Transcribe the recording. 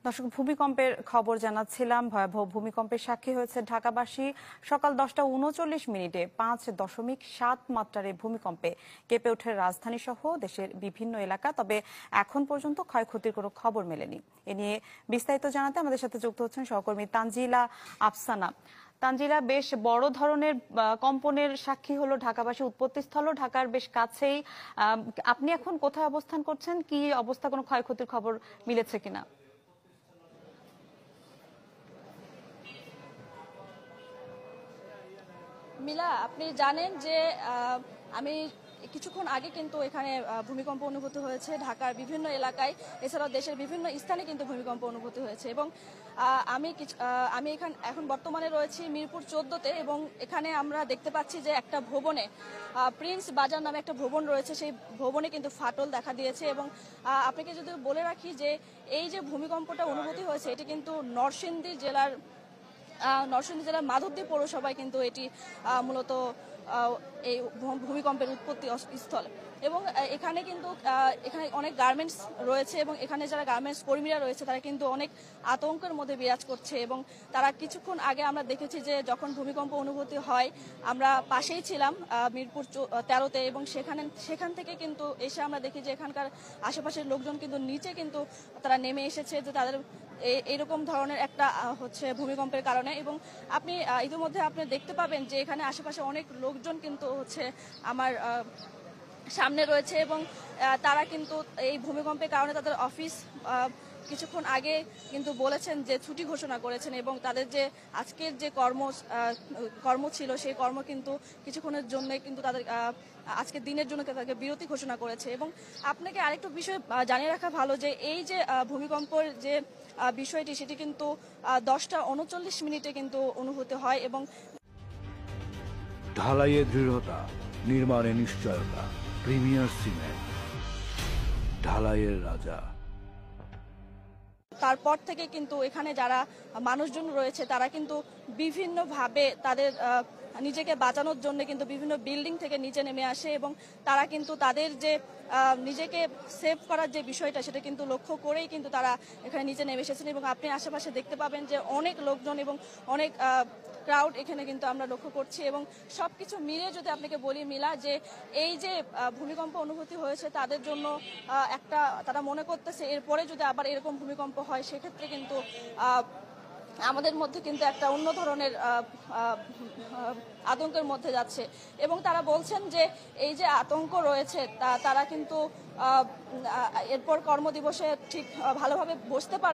দর্শক, ভূমিকম্পের খবর জানাচ্ছিলাম। ভয়াবহ ভূমিকম্পের সাক্ষী হয়েছে ঢাকাবাসী। সকাল 10টা 39 মিনিটে 5.7 মাত্রার ভূমিকম্পে কেঁপে ওঠে রাজধানী সহ দেশের বিভিন্ন এলাকা। তবে এখন পর্যন্ত ক্ষয়ক্ষতির কোনো খবর মেলেনি। এ নিয়ে বিস্তারিত জানাতে আমাদের সাথে যুক্ত হচ্ছেন সহকর্মী তানজিলা আফসানা। তানজিলা, বেশ বড় ধরনের কম্পনের সাক্ষী হলো ঢাকাবাসী। উৎপত্তিস্থল ঢাকার বেশ কাছেই। আপনি এখন কোথায় অবস্থান করছেন? কি অবস্থা, কোনো ক্ষয়ক্ষতির খবর মিলেছে কিনা? মিলা, আপনি জানেন যে আমি কিছুক্ষণ আগে কিন্তু এখানে ভূমিকম্প অনুভূত হয়েছে ঢাকার বিভিন্ন এলাকায়, এছাড়াও দেশের বিভিন্ন স্থানে কিন্তু ভূমিকম্প অনুভূত হয়েছে। এবং আমি এখন বর্তমানে রয়েছি মিরপুর 14-তে, এবং এখানে আমরা দেখতে পাচ্ছি যে একটা ভবনে, প্রিন্স বাজার নামে একটা ভবন রয়েছে, সেই ভবনে কিন্তু ফাটল দেখা দিয়েছে। এবং আপনাকে যদি বলে রাখি যে এই যে ভূমিকম্পটা অনুভূতি হয়েছে, এটি কিন্তু নরসিংদী জেলার মাধবদী পৌরসভায় কিন্তু এটি মূলত এই ভূমিকম্পের উৎপত্তি স্থল। এবং এখানে কিন্তু এখানে অনেক গার্মেন্টস রয়েছে, এবং এখানে যারা গার্মেন্টস কর্মীরা রয়েছে তারা কিন্তু অনেক আতঙ্কের মধ্যে বিরাজ করছে। এবং তারা কিছুক্ষণ আগে আমরা দেখেছি যে যখন ভূমিকম্প অনুভূতি হয়, আমরা পাশেই ছিলাম মিরপুর 13-তে, এবং সেখান থেকে কিন্তু এসে আমরা দেখি যে এখানকার আশেপাশের লোকজন কিন্তু নিচে কিন্তু তারা নেমে এসেছে, যে তাদের এইরকম ধরনের একটা ভূমিকম্পের কারণে। এবং আপনি ইতিমধ্যে আপনি দেখতে পাবেন যে এখানে আশেপাশে অনেক লোকজন কিন্তু আমার সামনে রয়েছে, এবং তারা কিন্তু এই ভূমিকম্পের কারণে তাদের অফিস কিছুক্ষণ আগে কিন্তু বলেছেন যে ছুটি ঘোষণা করেছেন, এবং তাদের যে আজকের যে কর্ম ছিল সেই কর্ম কিন্তু কিছুক্ষণের জন্য কিন্তু তাদের আজকের দিনের জন্য তাদেরকে বিরতি ঘোষণা করেছে। এবং আপনাকে আরেকটু বিষয় জানিয়ে রাখা ভালো যে এই যে ভূমিকম্পের যে বিষয়টি, সেটি কিন্তু 10টা 39 মিনিটে কিন্তু অনুভূত হয়। এবং ঢালাইয়ে দৃঢ়তা, নির্মাণে নিশ্চয়তা, প্রিমিয়ার সিমেন্ট, ঢালাইয়ের রাজা। তারপর থেকে কিন্তু এখানে যারা মানুষজন রয়েছে তারা কিন্তু বিভিন্নভাবে তাদের নিজেকে বাঁচানোর জন্য কিন্তু বিভিন্ন বিল্ডিং থেকে নিচে নেমে আসে, এবং তারা কিন্তু তাদের যে নিজেকে সেভ করার যে বিষয়টা, সেটা কিন্তু লক্ষ্য করেই কিন্তু তারা এখানে নিচে নেমে এসেছেন। এবং আপনি আশেপাশে দেখতে পাবেন যে অনেক লোকজন এবং অনেক ক্রাউড এখানে কিন্তু আমরা লক্ষ্য করছি। এবং সবকিছু মিলে যদি আপনাকে বলি মিলা, যে এই যে ভূমিকম্প অনুভূতি হয়েছে তাদের জন্য তারা মনে করতেছে এরপরে যদি আবার এরকম ভূমিকম্প হয়, সেক্ষেত্রে কিন্তু আমাদের মধ্যে কিন্তু একটা অন্য ধরনের আতঙ্কের মধ্যে যাচ্ছে। এবং তারা বলছেন যে এই যে আতঙ্ক রয়েছে তারা কিন্তু এরপর কর্মদিবসে ঠিক ভালোভাবে বসতে পারে।